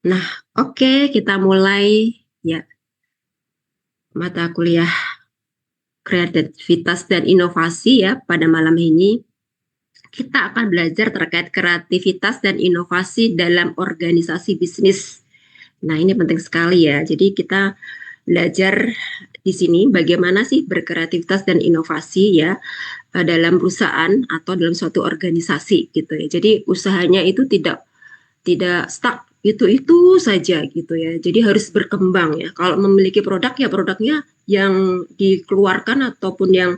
Nah, oke, kita mulai ya mata kuliah kreativitas dan inovasi ya pada malam ini. Kita akan belajar terkait kreativitas dan inovasi dalam organisasi bisnis. Nah, ini penting sekali ya. Jadi kita belajar di sini bagaimana sih berkreativitas dan inovasi ya dalam perusahaan atau dalam suatu organisasi gitu ya. Jadi usahanya itu tidak tidak stuck itu saja gitu ya. Jadi harus berkembang ya. Kalau memiliki produk ya produknya yang dikeluarkan ataupun yang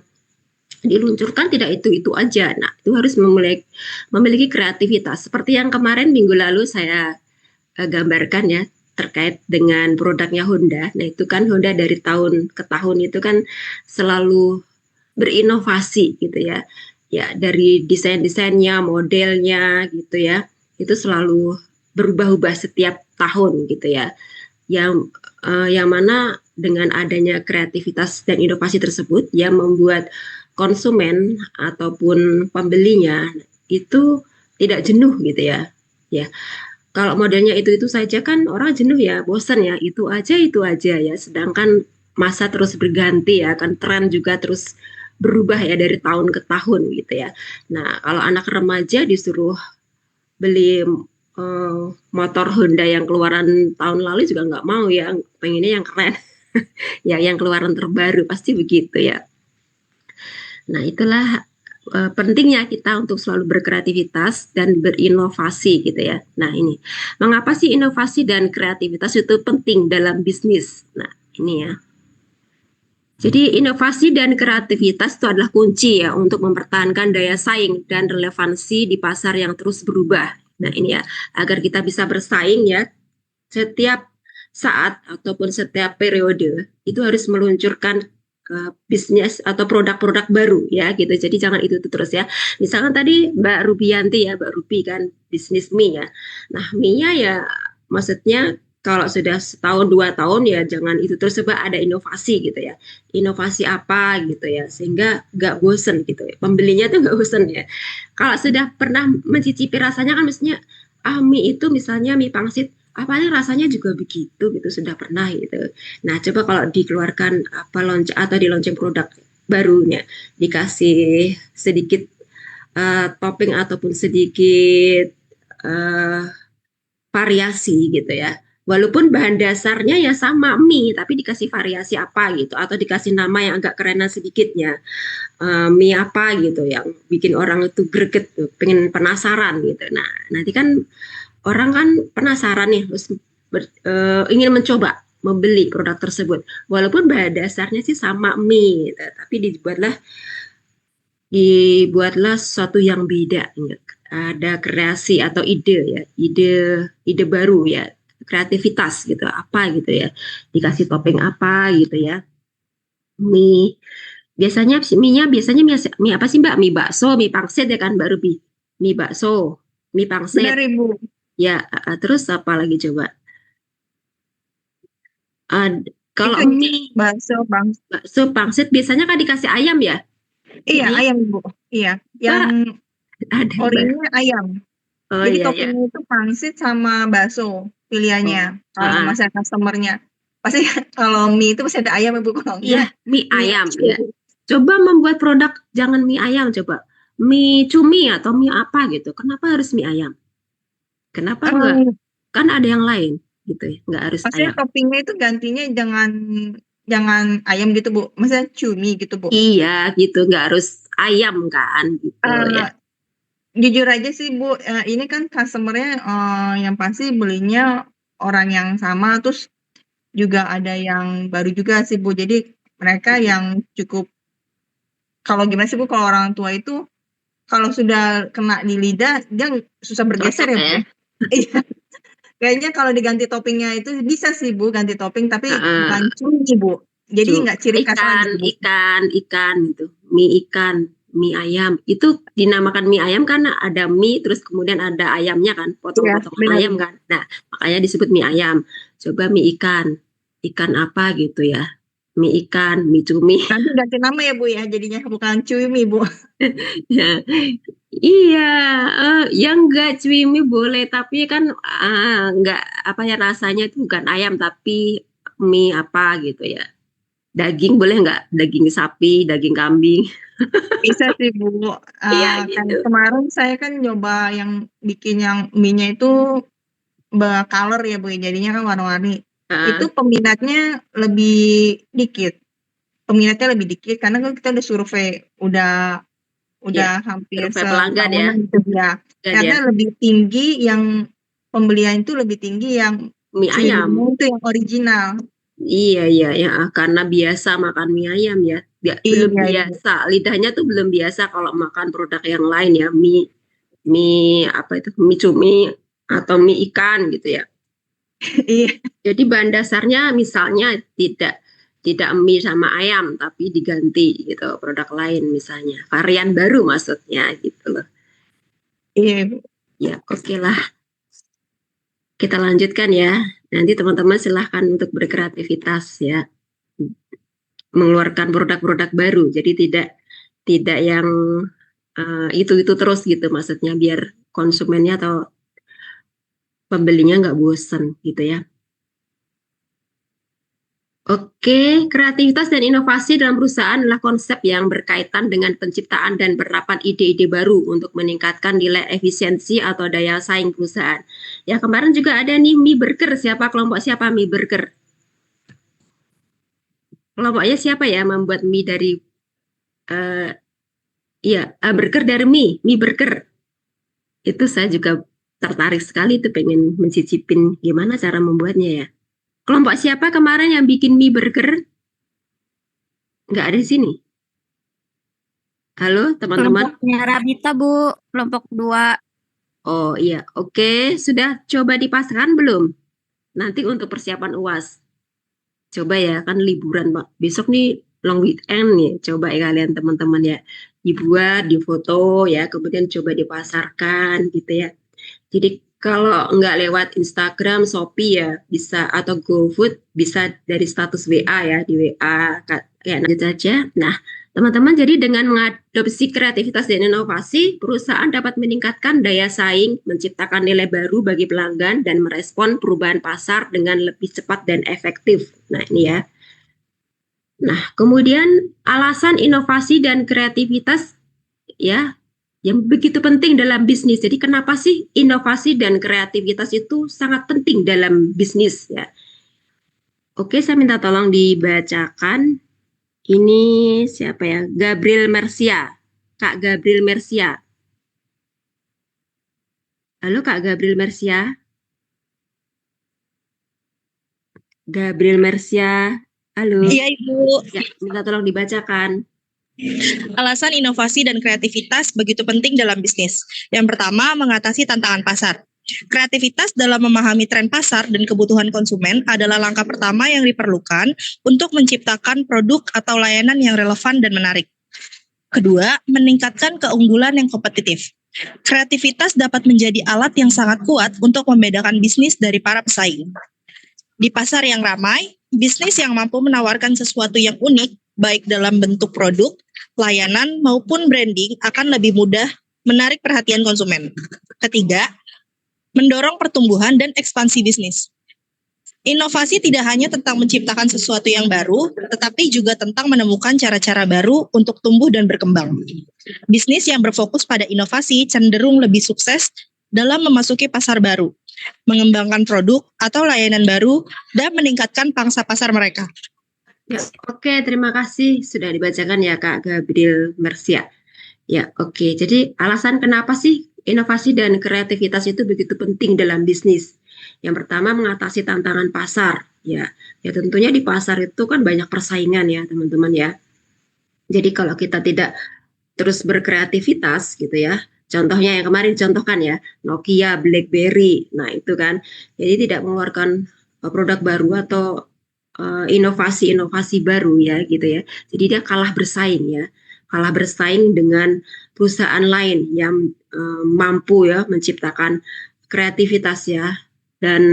diluncurkan tidak itu aja. Nah, itu harus memiliki kreativitas. Seperti yang kemarin minggu lalu saya gambarkan ya terkait dengan produknya Honda. Nah, itu kan Honda dari tahun ke tahun itu kan selalu berinovasi gitu ya. Ya, dari desain-desainnya, modelnya gitu ya. Itu selalu berubah-ubah setiap tahun gitu ya. Yang mana dengan adanya kreativitas dan inovasi tersebut yang membuat konsumen ataupun pembelinya itu tidak jenuh gitu ya. Ya, kalau modelnya itu saja kan orang jenuh ya, bosan ya, itu aja ya. Sedangkan masa terus berganti ya, kan tren juga terus berubah ya dari tahun ke tahun gitu ya. Nah, kalau anak remaja disuruh beli motor Honda yang keluaran tahun lalu juga nggak mau ya, pengennya yang keren, ya yang keluaran terbaru pasti begitu ya. Nah, itulah pentingnya kita untuk selalu berkreativitas dan berinovasi gitu ya. Nah, ini mengapa sih inovasi dan kreativitas itu penting dalam bisnis? Nah, ini ya. Jadi inovasi dan kreativitas itu adalah kunci ya untuk mempertahankan daya saing dan relevansi di pasar yang terus berubah. Nah, ini ya, agar kita bisa bersaing ya setiap saat ataupun setiap periode itu harus meluncurkan bisnis atau produk-produk baru ya gitu. Jadi jangan itu terus ya. Misalkan tadi Mbak Rubianti ya, Mbak Rubi kan bisnis mie ya. Nah, mie-nya ya maksudnya kalau sudah setahun 2 tahun ya jangan itu terus, coba ada inovasi gitu ya. Inovasi apa gitu ya sehingga nggak bosen gitu ya. Pembelinya tuh nggak bosen ya. Kalau sudah pernah mencicipi rasanya kan mestinya mie itu misalnya mie pangsit apalagi rasanya juga begitu gitu sudah pernah gitu. Nah, coba kalau dikeluarkan apa launch atau di launching produk barunya dikasih sedikit topping ataupun sedikit uh, variasi gitu ya. Walaupun bahan dasarnya ya sama mie, tapi dikasih variasi apa gitu, atau dikasih nama yang agak kerenan sedikitnya, mie apa gitu, yang bikin orang itu greget, pengen penasaran gitu. Nah, nanti kan orang kan penasaran nih, terus ingin mencoba membeli produk tersebut. Walaupun bahan dasarnya sih sama mie, gitu, tapi dibuatlah sesuatu yang beda. Ada kreasi atau ide ya, ide baru ya, kreativitas gitu, apa gitu ya, dikasih topping apa gitu ya, mie. Biasanya mie-nya biasanya mie apa sih Mbak? Mie bakso, mie pangsit ya kan baru mie bakso, mie pangsit. Benar Ibu. Ya, terus apa lagi coba? Kalau Itu mie bakso bang. bakso pangsit biasanya kan dikasih ayam ya? Iya, Mie ayam Ibu. Iya, yang apa ada Mbak? orinya ayam. Oh Jadi iya ya. toppingnya itu pangsit sama bakso pilihannya. Oh, Kalau masalah customernya. Pasti kalau mie itu pasti ada ayam Ibu. Kalau iya enggak, mie mie ayam aja. ya. Coba membuat produk jangan mie ayam coba. Mie cumi atau mie apa gitu. Kenapa harus mie ayam? Kenapa enggak? Em, Kan ada yang lain gitu ya. Enggak harus Maksudnya ayam. toppingnya itu gantinya jangan jangan ayam gitu Bu. Maksudnya cumi gitu Bu. Iya gitu. Enggak harus ayam kan gitu ya. Eh, Jujur aja sih Bu, ini kan customernya yang pasti belinya orang yang sama, terus juga ada yang baru juga sih Bu. Jadi mereka yang cukup, kalau gimana sih Bu, kalau orang tua itu kalau sudah kena di lidah dia susah bergeser Cocok ya Bu. ya. Iya, kayaknya kalau diganti toppingnya itu bisa sih Bu ganti topping, tapi bukan Heeh. cumi Bu. Jadi nggak ciri khas lagi Ikan, Bu. ikan gitu. Mie ikan, mie ayam. Itu dinamakan mie ayam karena ada mie, terus kemudian ada ayamnya kan, Iya, potong-potongan benar ayam Bu. kan. Nah, makanya disebut mie ayam. Coba mie ikan, ikan apa gitu ya. mie ikan, mie cumi. Nanti ganti nama ya Bu ya, jadinya bukan cumi Bu. Ya, iya, yang enggak cumi boleh, tapi kan enggak apa ya rasanya itu bukan ayam tapi mie apa gitu ya. Daging boleh nggak? Daging sapi, daging kambing. Bisa sih Bu. Iya Kan gitu. kemarin saya kan nyoba yang bikin yang mie-nya itu color ya Bu, ya, jadinya kan warna-warni. Itu Ah, peminatnya lebih dikit. Peminatnya lebih dikit karena kan kita udah survei, ya, udah hampir survei pelanggan ya, setahunan gitu ya. kan ya. Ternyata lebih tinggi yang pembelian itu lebih tinggi yang Mie cuiminya ayam. itu yang original. Iya, iya, ya, karena biasa makan mie ayam ya. Belum Iya, iya. biasa, lidahnya tuh belum biasa kalau makan produk yang lain ya, mie apa itu, mie cumi atau mie ikan gitu ya. Iya, Jadi bahan dasarnya misalnya tidak mie sama ayam, tapi diganti gitu produk lain misalnya, varian baru maksudnya gitu loh. iya, Bu. Ya, oke lah. Kita lanjutkan ya. Nanti teman-teman silahkan untuk berkreativitas ya, mengeluarkan produk-produk baru. Jadi tidak yang itu-itu terus gitu, maksudnya biar konsumennya atau pembelinya nggak bosen gitu ya. Oke, kreativitas dan inovasi dalam perusahaan adalah konsep yang berkaitan dengan penciptaan dan penerapan ide-ide baru untuk meningkatkan nilai efisiensi atau daya saing perusahaan. Ya, kemarin juga ada nih mie burger. Siapa kelompok siapa mie burger? Kelompoknya siapa ya membuat mie dari eh iya, burger dari mie burger. Itu saya juga tertarik sekali tuh pengen mencicipin gimana cara membuatnya ya. Kelompok siapa kemarin yang bikin mie burger? Nggak ada di sini. Halo, teman-teman. Kelompoknya Rabita, Bu. Kelompok 2. Oh iya, oke. Sudah coba dipasangkan belum? Nanti untuk persiapan UAS. Coba ya, kan liburan, Pak. Besok nih long weekend nih. Coba ya kalian teman-teman ya. Dibuat, difoto ya, kemudian coba dipasarkan gitu ya. Jadi kalau nggak lewat Instagram, Shopee ya bisa, atau GoFood bisa dari status WA ya, di WA kayak gitu aja. Nah, teman-teman, jadi dengan mengadopsi kreativitas dan inovasi, perusahaan dapat meningkatkan daya saing, menciptakan nilai baru bagi pelanggan, dan merespon perubahan pasar dengan lebih cepat dan efektif. Nah, ini ya. Nah, kemudian alasan inovasi dan kreativitas ya yang begitu penting dalam bisnis. Jadi kenapa sih inovasi dan kreativitas itu sangat penting dalam bisnis ya? Oke, saya minta tolong dibacakan. Ini siapa ya? Gabriel Mercia. Kak Gabriel Mercia. Halo Kak Gabriel Mercia. Gabriel Mercia. Halo. Iya, Ibu. Ya, minta tolong dibacakan. Alasan inovasi dan kreativitas begitu penting dalam bisnis. Yang pertama, mengatasi tantangan pasar. Kreativitas dalam memahami tren pasar dan kebutuhan konsumen adalah langkah pertama yang diperlukan untuk menciptakan produk atau layanan yang relevan dan menarik. Kedua, meningkatkan keunggulan yang kompetitif. Kreativitas dapat menjadi alat yang sangat kuat untuk membedakan bisnis dari para pesaing. Di pasar yang ramai, bisnis yang mampu menawarkan sesuatu yang unik, baik dalam bentuk produk, layanan, maupun branding akan lebih mudah menarik perhatian konsumen. Ketiga, mendorong pertumbuhan dan ekspansi bisnis. Inovasi tidak hanya tentang menciptakan sesuatu yang baru, tetapi juga tentang menemukan cara-cara baru untuk tumbuh dan berkembang. Bisnis yang berfokus pada inovasi cenderung lebih sukses dalam memasuki pasar baru, mengembangkan produk atau layanan baru, dan meningkatkan pangsa pasar mereka. Ya, oke, terima kasih sudah dibacakan ya Kak Gabriel Mercia. Ya, oke. Jadi alasan kenapa sih inovasi dan kreativitas itu begitu penting dalam bisnis? Yang pertama, mengatasi tantangan pasar. Ya, ya tentunya di pasar itu kan banyak persaingan ya, teman-teman ya. Jadi kalau kita tidak terus berkreativitas gitu ya. Contohnya yang kemarin contohkan ya, Nokia, BlackBerry. Nah, itu kan. Jadi tidak mengeluarkan produk baru atau inovasi-inovasi baru ya gitu ya. Jadi dia kalah bersaing ya. Kalah bersaing dengan perusahaan lain yang mampu ya menciptakan kreativitas ya dan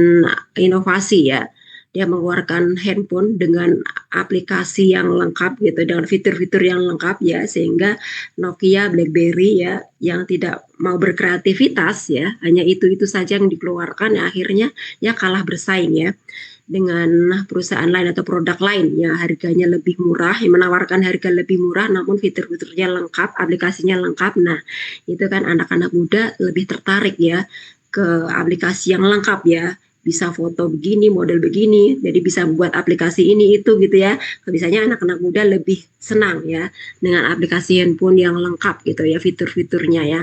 inovasi ya. dia mengeluarkan handphone dengan aplikasi yang lengkap gitu, dengan fitur-fitur yang lengkap ya, sehingga Nokia, BlackBerry ya yang tidak mau berkreativitas ya, hanya itu saja yang dikeluarkan ya, akhirnya ya kalah bersaing ya dengan perusahaan lain atau produk lain yang harganya lebih murah, yang menawarkan harga lebih murah namun fitur-fiturnya lengkap, aplikasinya lengkap. Nah, itu kan anak-anak muda lebih tertarik ya ke aplikasi yang lengkap ya, bisa foto begini, model begini, jadi bisa buat aplikasi ini itu gitu ya. Biasanya anak-anak muda lebih senang ya dengan aplikasi handphone yang lengkap gitu ya, fitur-fiturnya ya.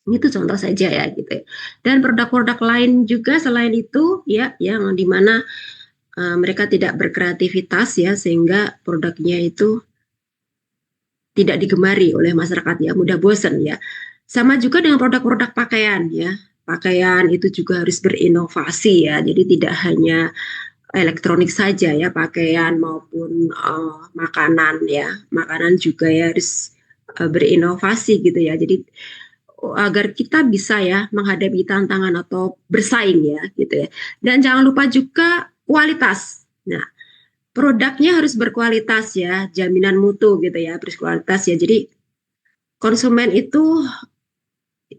Itu contoh saja ya gitu ya. Dan produk-produk lain juga selain itu ya yang dimana mereka tidak berkreativitas ya, sehingga produknya itu tidak digemari oleh masyarakat ya, mudah bosan ya. Sama juga dengan produk-produk pakaian ya. Pakaian itu juga harus berinovasi ya. Jadi tidak hanya elektronik saja ya, pakaian maupun makanan ya. Makanan juga ya harus berinovasi gitu ya. Jadi agar kita bisa ya menghadapi tantangan atau bersaing ya gitu ya. Dan jangan lupa juga kualitas. Nah, produknya harus berkualitas ya, jaminan mutu gitu ya, berkualitas ya. Jadi konsumen itu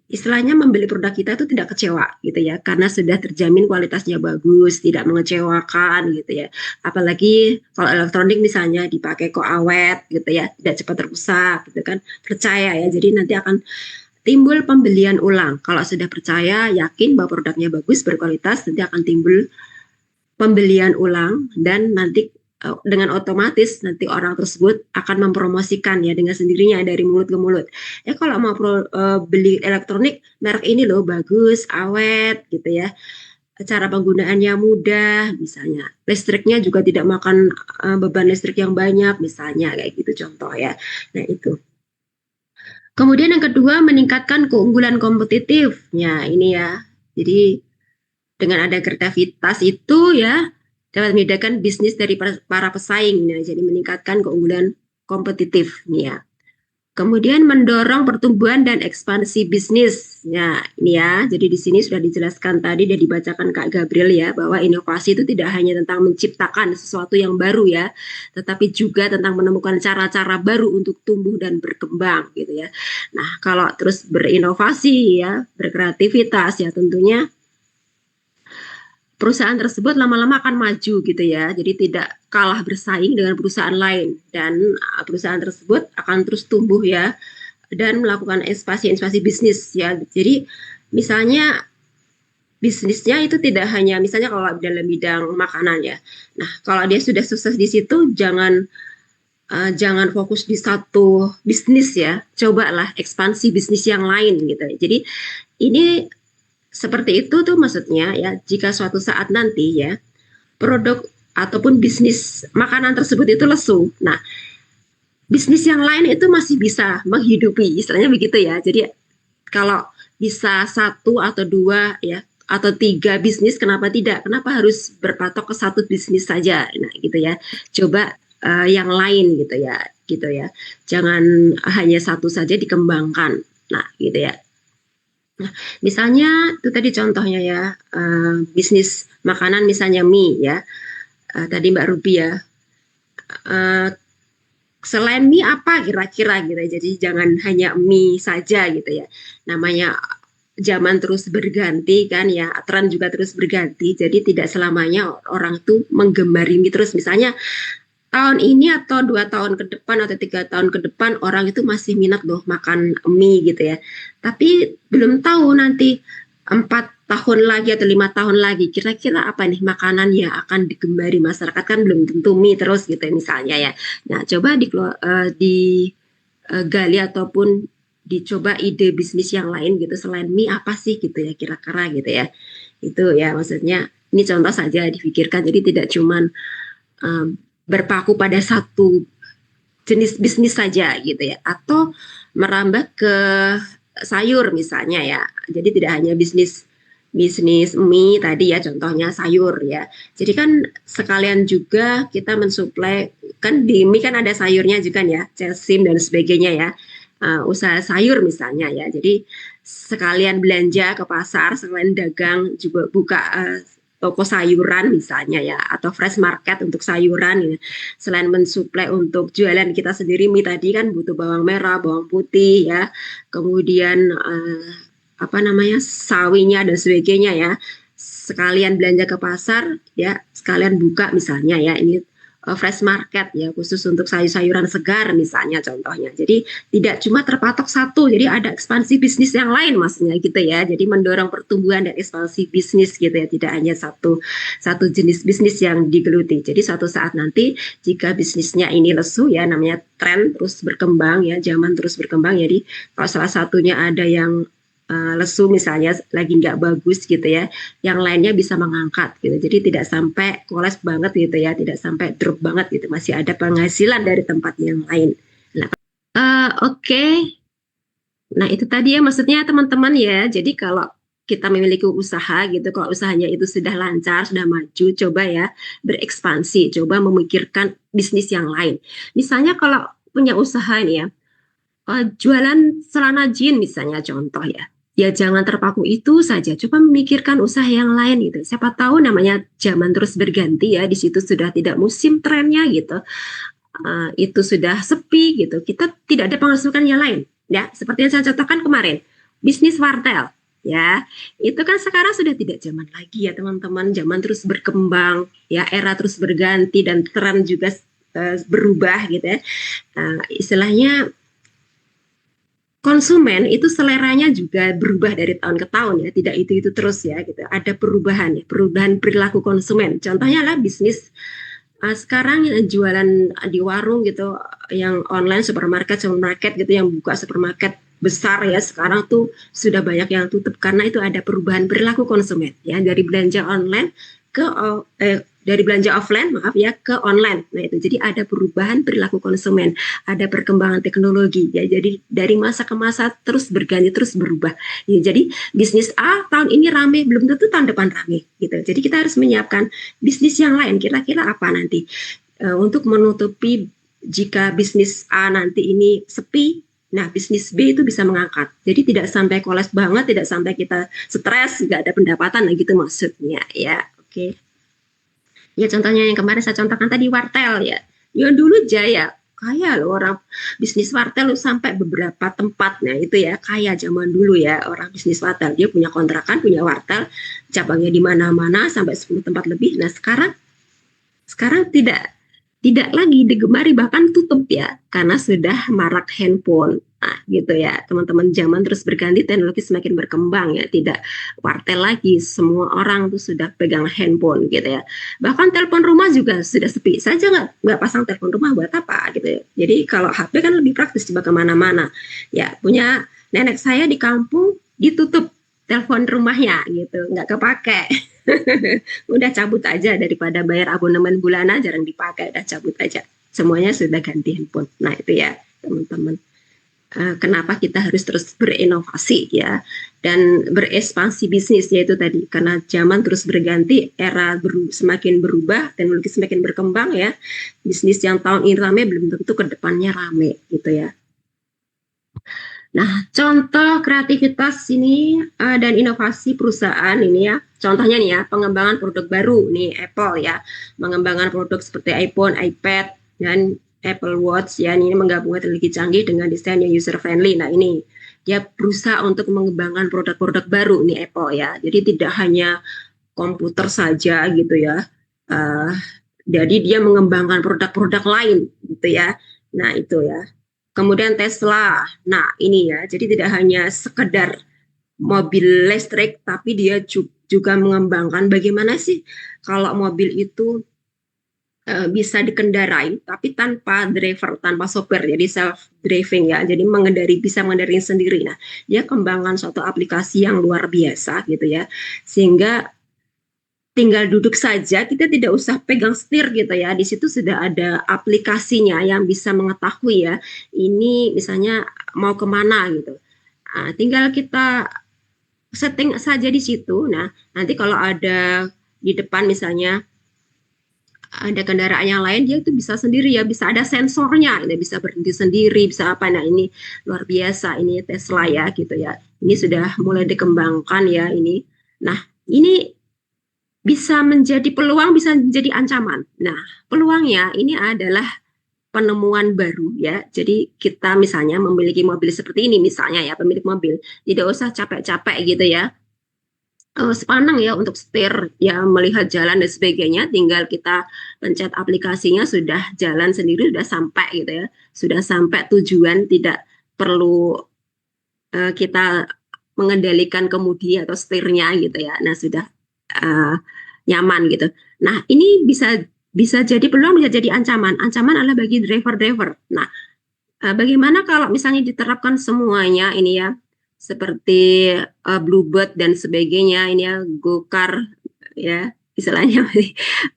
istilahnya membeli produk kita itu tidak kecewa gitu ya, karena sudah terjamin kualitasnya bagus, tidak mengecewakan gitu ya. Apalagi kalau elektronik misalnya dipakai kok awet gitu ya, tidak cepat rusak gitu kan, percaya ya. Jadi nanti akan timbul pembelian ulang. Kalau sudah percaya, yakin bahwa produknya bagus, berkualitas, nanti akan timbul pembelian ulang, dan nanti dengan otomatis nanti orang tersebut akan mempromosikan ya dengan sendirinya dari mulut ke mulut. Kalau mau beli elektronik merek ini loh bagus, awet gitu ya. Cara penggunaannya mudah, misalnya listriknya juga tidak makan beban listrik yang banyak, misalnya kayak gitu contoh ya. Nah itu. Kemudian yang kedua, meningkatkan keunggulan kompetitif. Ya ini ya. Jadi dengan ada kreativitas itu ya dapat membedakan bisnis dari para pesaing. Nah, jadi meningkatkan keunggulan kompetitif nih ya. Kemudian mendorong pertumbuhan dan ekspansi bisnis. Ya, ini ya. Jadi di sini sudah dijelaskan tadi dan dibacakan Kak Gabriel ya, bahwa inovasi itu tidak hanya tentang menciptakan sesuatu yang baru ya, tetapi juga tentang menemukan cara-cara baru untuk tumbuh dan berkembang gitu ya. Nah, kalau terus berinovasi ya, berkreativitas ya, tentunya perusahaan tersebut lama-lama akan maju gitu ya. Jadi tidak kalah bersaing dengan perusahaan lain, dan perusahaan tersebut akan terus tumbuh ya dan melakukan ekspansi bisnis ya. Jadi misalnya bisnisnya itu tidak hanya misalnya kalau dalam bidang makanan ya. Nah, kalau dia sudah sukses di situ, jangan fokus di satu bisnis ya. Cobalah ekspansi bisnis yang lain gitu. Jadi ini seperti itu tuh maksudnya ya, jika suatu saat nanti ya produk ataupun bisnis makanan tersebut itu lesu, nah bisnis yang lain itu masih bisa menghidupi, istilahnya begitu ya. Jadi kalau bisa satu atau dua ya atau tiga bisnis, kenapa tidak? Kenapa harus berpatok ke satu bisnis saja? Nah gitu ya, coba yang lain gitu ya. Jangan hanya satu saja dikembangkan. Nah gitu ya. Nah, misalnya itu tadi contohnya ya, bisnis makanan misalnya mie ya, tadi Mbak Ruby ya, selain mie apa kira-kira gitu ya. Jadi jangan hanya mie saja gitu ya, namanya zaman terus berganti kan ya, tren juga terus berganti, jadi tidak selamanya orang tuh menggemari mie terus. Misalnya tahun ini atau 2 tahun ke depan atau 3 tahun ke depan orang itu masih minat loh makan mie gitu ya. Tapi belum tahu nanti 4 tahun lagi atau 5 tahun lagi kira-kira apa nih makanan yang akan digemari masyarakat, kan belum tentu mie terus gitu ya, misalnya ya. Nah, coba digali ataupun dicoba ide bisnis yang lain gitu selain mie apa sih gitu ya kira-kira gitu ya. Itu ya maksudnya ini contoh saja dipikirkan, jadi tidak cuman berpaku pada satu jenis bisnis saja gitu ya, atau merambah ke sayur misalnya ya. Jadi tidak hanya bisnis mie tadi ya, contohnya sayur ya. Jadi kan sekalian juga kita mensuplai, kan di mie kan ada sayurnya juga ya, celsim dan sebagainya ya. Usaha sayur misalnya ya. Jadi sekalian belanja ke pasar, sekalian dagang juga buka toko sayuran misalnya ya, atau fresh market untuk sayuran ya. Selain mensuplai untuk jualan kita sendiri, mie tadi kan butuh bawang merah, bawang putih ya, kemudian apa namanya, sawinya dan sebagainya ya. Sekalian belanja ke pasar ya, sekalian buka misalnya ya, ini fresh market ya, khusus untuk sayur-sayuran segar misalnya contohnya. Jadi tidak cuma terpatok satu, jadi ada ekspansi bisnis yang lain maksudnya gitu ya. Jadi mendorong pertumbuhan dan ekspansi bisnis gitu ya, tidak hanya satu jenis bisnis yang digeluti. Jadi suatu saat nanti jika bisnisnya ini lesu ya, namanya tren terus berkembang ya, zaman terus berkembang. Jadi kalau salah satunya ada yang lesu misalnya, lagi nggak bagus gitu ya, yang lainnya bisa mengangkat gitu. Jadi tidak sampai kolaps banget gitu ya, tidak sampai drop banget gitu, masih ada penghasilan dari tempat yang lain. Nah, oke. Nah itu tadi ya maksudnya teman-teman ya. Jadi kalau kita memiliki usaha gitu, kalau usahanya itu sudah lancar, sudah maju, coba ya berekspansi, coba memikirkan bisnis yang lain. Misalnya kalau punya usaha ini ya, jualan celana jeans misalnya contoh ya. Ya jangan terpaku itu saja, coba memikirkan usaha yang lain gitu. Siapa tahu namanya zaman terus berganti ya, di situ sudah tidak musim trennya gitu. Itu sudah sepi gitu. Kita tidak ada penghasilan yang lain ya, seperti yang saya contohkan kemarin, bisnis wartel ya. Itu kan sekarang sudah tidak zaman lagi ya teman-teman, zaman terus berkembang ya, era terus berganti dan tren juga berubah gitu ya. Istilahnya konsumen itu seleranya juga berubah dari tahun ke tahun ya, tidak itu terus ya gitu. Ada perubahan ya, perubahan perilaku konsumen. Contohnya lah bisnis sekarang jualan di warung gitu, yang online, supermarket gitu, yang buka supermarket besar ya, sekarang tuh sudah banyak yang tutup karena itu ada perubahan perilaku konsumen ya, dari belanja online ke dari belanja offline ke online. Nah itu jadi ada perubahan perilaku konsumen, ada perkembangan teknologi ya. Jadi dari masa ke masa terus berganti, terus berubah. Ya, jadi bisnis A tahun ini rame, belum tentu tahun depan rame gitu. Jadi kita harus menyiapkan bisnis yang lain. Kira-kira apa nanti untuk menutupi jika bisnis A nanti ini sepi. Nah, bisnis B itu bisa mengangkat. Jadi tidak sampai kolaps banget, tidak sampai kita stres, nggak ada pendapatan, nah gitu maksudnya ya. Oke. Ya contohnya yang kemarin saya contohkan tadi, wartel ya. Yang dulu Jaya, kaya loh orang bisnis wartel loh, sampai beberapa tempat. Nah itu ya, kaya zaman dulu ya orang bisnis wartel. Dia punya kontrakan, punya wartel, cabangnya di mana-mana sampai 10 tempat lebih. Nah sekarang tidak lagi digemari, bahkan tutup ya, karena sudah marak handphone. Nah, gitu ya, teman-teman, zaman terus berganti, teknologi semakin berkembang ya, tidak wartel lagi, semua orang tuh sudah pegang handphone gitu ya. Bahkan telepon rumah juga sudah sepi. Saya aja nggak pasang telepon rumah, buat apa gitu ya. Jadi kalau HP kan lebih praktis dibawa kemana-mana. Ya, punya nenek saya di kampung ditutup telepon rumahnya gitu, nggak kepake. Udah cabut aja, daripada bayar abonemen bulanan jarang dipakai, udah cabut aja. Semuanya sudah ganti handphone. Nah itu ya teman-teman. Kenapa kita harus terus berinovasi ya dan berekspansi bisnis, yaitu tadi karena zaman terus berganti, era semakin berubah, teknologi semakin berkembang ya. Bisnis yang tahun ini rame belum tentu ke depannya rame gitu ya. Nah, contoh kreativitas ini dan inovasi perusahaan ini ya. Contohnya nih ya, pengembangan produk baru nih Apple ya, mengembangkan produk seperti iPhone, iPad dan Apple Watch ya, ini menggabungkan teknologi canggih dengan desain yang user friendly. Nah ini dia berusaha untuk mengembangkan produk-produk baru nih Apple ya. Jadi tidak hanya komputer saja gitu ya. Jadi dia mengembangkan produk-produk lain gitu ya. Nah itu ya. Kemudian Tesla. Nah ini ya. Jadi tidak hanya sekedar mobil listrik, tapi dia juga mengembangkan bagaimana sih kalau mobil itu bisa dikendarai tapi tanpa driver, tanpa sopir, jadi self driving ya, jadi bisa mengendari sendiri. Nah dia kembangkan suatu aplikasi yang luar biasa gitu ya, sehingga tinggal duduk saja, kita tidak usah pegang setir gitu ya, di situ sudah ada aplikasinya yang bisa mengetahui ya ini misalnya mau kemana gitu. Nah, tinggal kita setting saja di situ. Nah nanti kalau ada di depan misalnya ada kendaraan yang lain, dia itu bisa sendiri ya, bisa ada sensornya, ini bisa berhenti sendiri, bisa apa. Nah ini luar biasa, ini Tesla ya gitu ya, ini sudah mulai dikembangkan ya ini. Nah ini bisa menjadi peluang, bisa menjadi ancaman. Nah, peluangnya ini adalah penemuan baru ya. Jadi kita misalnya memiliki mobil seperti ini misalnya ya, pemilik mobil tidak usah capek-capek gitu ya, sepaneng ya untuk setir ya, melihat jalan dan sebagainya, tinggal kita pencet aplikasinya sudah jalan sendiri, sudah sampai gitu ya, sudah sampai tujuan, tidak perlu kita mengendalikan kemudi atau setirnya gitu ya. Nah, sudah nyaman gitu. Nah, ini bisa jadi peluang, bisa jadi ancaman. Ancaman adalah bagi driver-driver. Nah, bagaimana kalau misalnya diterapkan semuanya ini ya, seperti Bluebird dan sebagainya ini ya, Gokar ya, istilahnya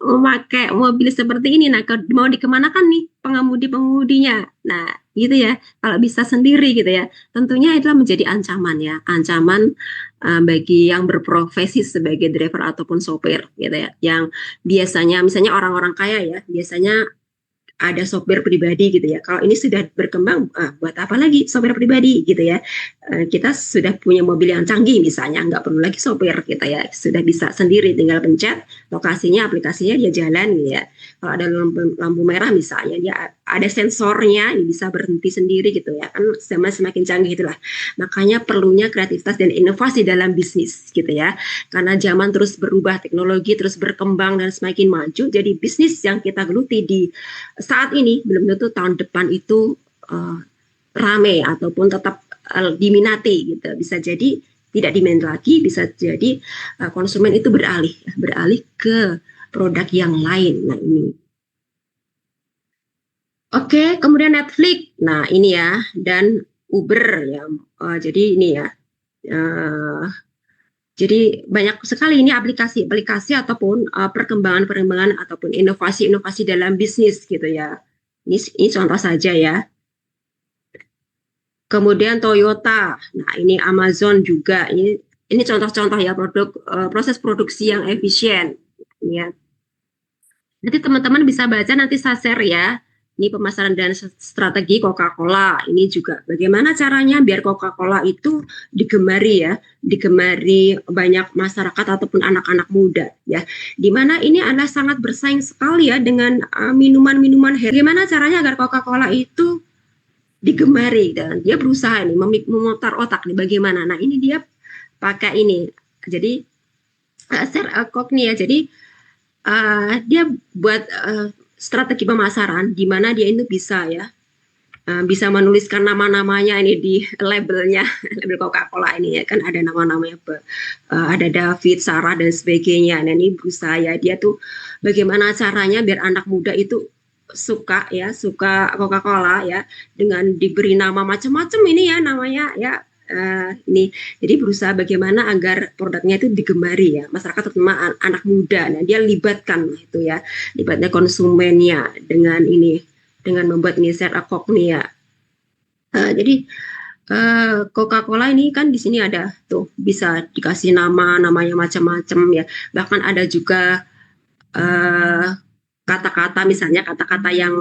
memakai mobil seperti ini. Nah, mau dikemanakan nih pengemudi-pengemudinya? Nah, gitu ya. Kalau bisa sendiri gitu ya, tentunya itulah menjadi ancaman ya, ancaman bagi yang berprofesi sebagai driver ataupun sopir gitu ya, yang biasanya misalnya orang-orang kaya ya, biasanya ada sopir pribadi gitu ya. Kalau ini sudah berkembang, buat apa lagi sopir pribadi gitu ya? Kita sudah punya mobil yang canggih misalnya, nggak perlu lagi sopir gitu ya. Sudah bisa sendiri, tinggal pencet lokasinya, aplikasinya, dia jalan gitu ya. Kalau ada lampu merah misalnya, dia ada sensornya, bisa berhenti sendiri gitu ya. Kan semakin canggih itulah. Makanya perlunya kreativitas dan inovasi dalam bisnis gitu ya. Karena zaman terus berubah, teknologi terus berkembang dan semakin maju. Jadi bisnis yang kita geluti di saat ini belum tentu tahun depan itu rame ataupun tetap diminati gitu. Bisa jadi tidak diminati lagi, bisa jadi konsumen itu beralih ke produk yang lain. Nah, ini. Oke, kemudian Netflix. Nah, ini ya, dan Uber ya. Jadi ini ya. Jadi banyak sekali ini aplikasi-aplikasi ataupun perkembangan-perkembangan ataupun inovasi-inovasi dalam bisnis gitu ya. Ini contoh saja ya. Kemudian Toyota, nah ini Amazon juga, ini contoh-contoh ya proses produksi yang efisien. Ya. Nanti teman-teman bisa baca, nanti saya share ya. Ini pemasaran dan strategi Coca-Cola. Ini juga bagaimana caranya biar Coca-Cola itu digemari ya, digemari banyak masyarakat ataupun anak-anak muda ya. Dimana ini adalah sangat bersaing sekali ya dengan minuman-minuman herbal. Bagaimana caranya agar Coca-Cola itu digemari, dan dia berusaha nih memutar otak nih bagaimana. Nah, ini dia pakai ini. Jadi share Coke nih ya. Jadi dia buat strategi pemasaran di mana dia itu bisa ya, bisa menuliskan nama-namanya ini di labelnya, label Coca-Cola ini ya, kan ada nama-namanya, ada David, Sarah dan sebagainya. Nah, ini berusaha ya, dia tuh bagaimana caranya biar anak muda itu suka Coca-Cola ya, dengan diberi nama macam-macam ini ya namanya ya. Ini jadi berusaha bagaimana agar produknya itu digemari ya masyarakat, terutama anak muda. Nah, dia libatkan itu ya, libatnya konsumennya dengan ini, dengan membuat ini set Coke nih ya. Jadi Coca-Cola ini kan di sini ada tuh, bisa dikasih namanya macam-macam ya, bahkan ada juga kata-kata, misalnya kata-kata yang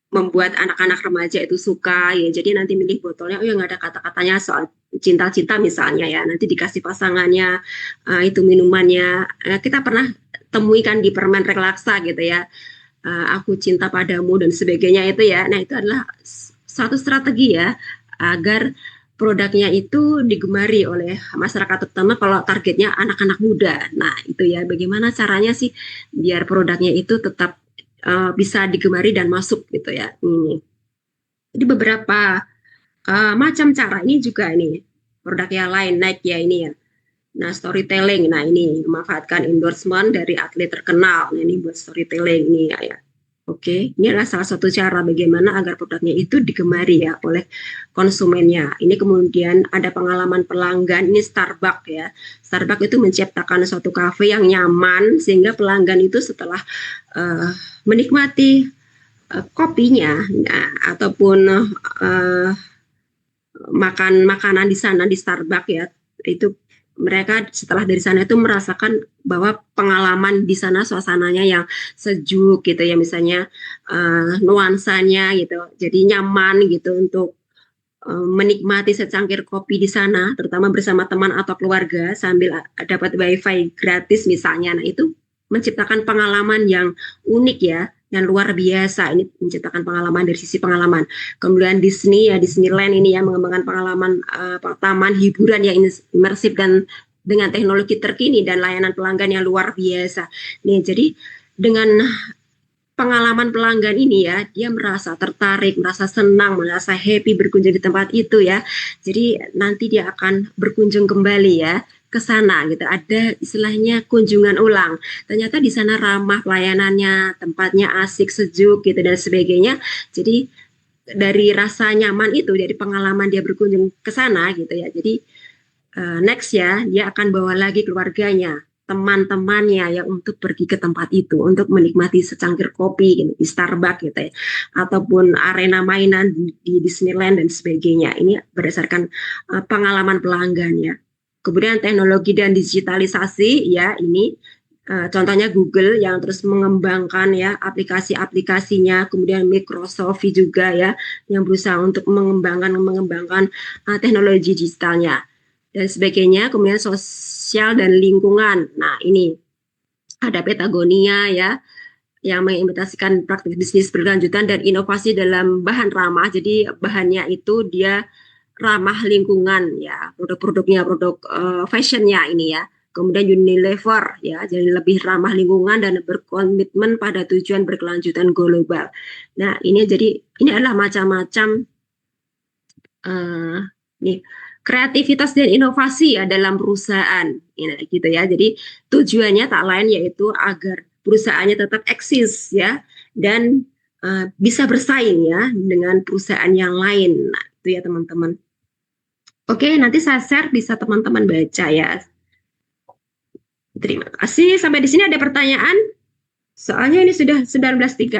membuat anak-anak remaja itu suka ya. Jadi nanti milih botolnya, yang ada kata-katanya soal cinta-cinta misalnya ya, nanti dikasih pasangannya itu minumannya. Kita pernah temui kan di permen relaksa gitu ya, aku cinta padamu dan sebagainya itu ya. Nah, itu adalah suatu strategi ya agar produknya itu digemari oleh masyarakat, terutama kalau targetnya anak-anak muda. Nah, itu ya, bagaimana caranya sih biar produknya itu tetap bisa digemari dan masuk gitu ya. Ini jadi beberapa macam cara. Ini juga ini produk yang lain, Nike ya ini ya. Nah, storytelling. Nah, ini memanfaatkan endorsement dari atlet terkenal. Nah, ini buat storytelling ini ya. Oke, ini adalah salah satu cara bagaimana agar produknya itu digemari ya oleh konsumennya. Ini kemudian ada pengalaman pelanggan, ini Starbucks ya. Starbucks itu menciptakan suatu kafe yang nyaman sehingga pelanggan itu setelah menikmati kopinya ataupun makan makanan di sana di Starbucks ya, itu mereka setelah dari sana itu merasakan bahwa pengalaman di sana suasananya yang sejuk gitu ya, misalnya nuansanya gitu, jadi nyaman gitu untuk menikmati secangkir kopi di sana, terutama bersama teman atau keluarga sambil dapat wifi gratis misalnya. Nah, itu menciptakan pengalaman yang unik ya, yang luar biasa. Ini menciptakan pengalaman dari sisi pengalaman. Kemudian Disney ya, Disneyland ini ya mengembangkan pengalaman taman hiburan yang imersif dan dengan teknologi terkini dan layanan pelanggan yang luar biasa. Nih, jadi dengan pengalaman pelanggan ini ya, dia merasa tertarik, merasa senang, merasa happy berkunjung di tempat itu ya. Jadi nanti dia akan berkunjung kembali ya ke sana gitu. Ada istilahnya kunjungan ulang. Ternyata di sana ramah pelayanannya, tempatnya asik, sejuk gitu dan sebagainya. Jadi dari rasa nyaman itu, dari pengalaman dia berkunjung ke sana gitu ya. Jadi next ya, dia akan bawa lagi keluarganya, teman-temannya ya untuk pergi ke tempat itu untuk menikmati secangkir kopi gitu, di Starbucks gitu ya, ataupun arena mainan di Disneyland dan sebagainya. Ini berdasarkan pengalaman pelanggan ya. Kemudian teknologi dan digitalisasi ya, ini contohnya Google yang terus mengembangkan ya aplikasi-aplikasinya, kemudian Microsoft juga ya yang berusaha untuk mengembangkan teknologi digitalnya dan sebagainya. Kemudian sosial dan lingkungan. Nah, ini ada Patagonia ya yang mengimitasikan praktik bisnis berkelanjutan dan inovasi dalam bahan ramah. Jadi bahannya itu dia ramah lingkungan ya, produk-produknya, produk fashionnya ini ya. Kemudian Unilever ya, jadi lebih ramah lingkungan dan berkomitmen pada tujuan berkelanjutan global. Nah, ini jadi ini adalah macam-macam nih kreativitas dan inovasi ya dalam perusahaan ini gitu ya. Jadi tujuannya tak lain yaitu agar perusahaannya tetap eksis ya dan bisa bersaing ya dengan perusahaan yang lain. Nah, itu ya teman-teman. Oke, nanti saya share bisa teman-teman baca ya. Terima kasih. Sampai di sini ada pertanyaan? Soalnya ini sudah 19.36.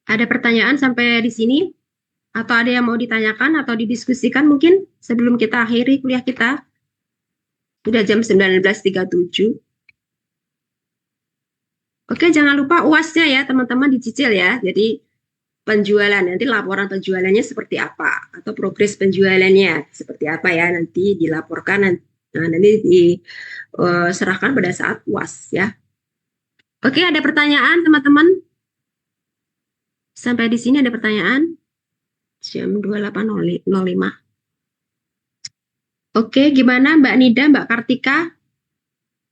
Ada pertanyaan sampai di sini? Atau ada yang mau ditanyakan atau didiskusikan mungkin sebelum kita akhiri kuliah kita? Sudah jam 19.37. Oke, jangan lupa UAS-nya ya teman-teman dicicil ya. Jadi penjualan, nanti laporan penjualannya seperti apa atau progres penjualannya seperti apa ya, nanti dilaporkan, nanti diserahkan pada saat UAS ya. Oke, ada pertanyaan teman-teman? Sampai di sini ada pertanyaan? Jam 28.05. Oke, gimana Mbak Nida, Mbak Kartika,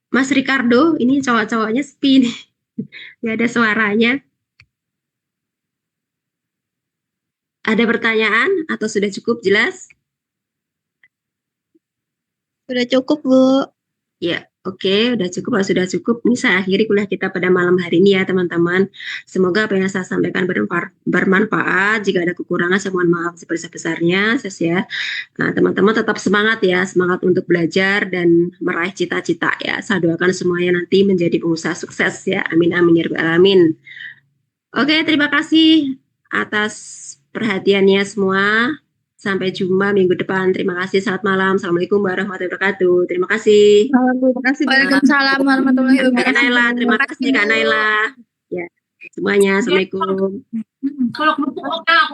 Mas Ricardo? Ini cowok-cowoknya sepi nih. Nggak ada suaranya. Ada pertanyaan atau sudah cukup jelas? Sudah cukup, Bu. Ya, oke, udah cukup. Kalau sudah cukup, ini saya akhiri kuliah kita pada malam hari ini ya teman-teman. Semoga apa yang saya sampaikan bermanfaat. Jika ada kekurangan, saya mohon maaf sebesar-besarnya. Ya. Nah, teman-teman tetap semangat ya, semangat untuk belajar dan meraih cita-cita ya. Saya doakan semuanya nanti menjadi pengusaha sukses ya. Amin amin ya rabbal alamin. Oke, terima kasih atas perhatiannya semua. Sampai jumpa minggu depan. Terima kasih. Selamat malam. Assalamualaikum warahmatullahi wabarakatuh. Terima kasih. Terima kasih. Waalaikumsalam warahmatullahi Kak wabarakatuh. Naila, terima kasih Kak Naila. Ya, semuanya. Assalamualaikum. Kalau kerupuk oke aku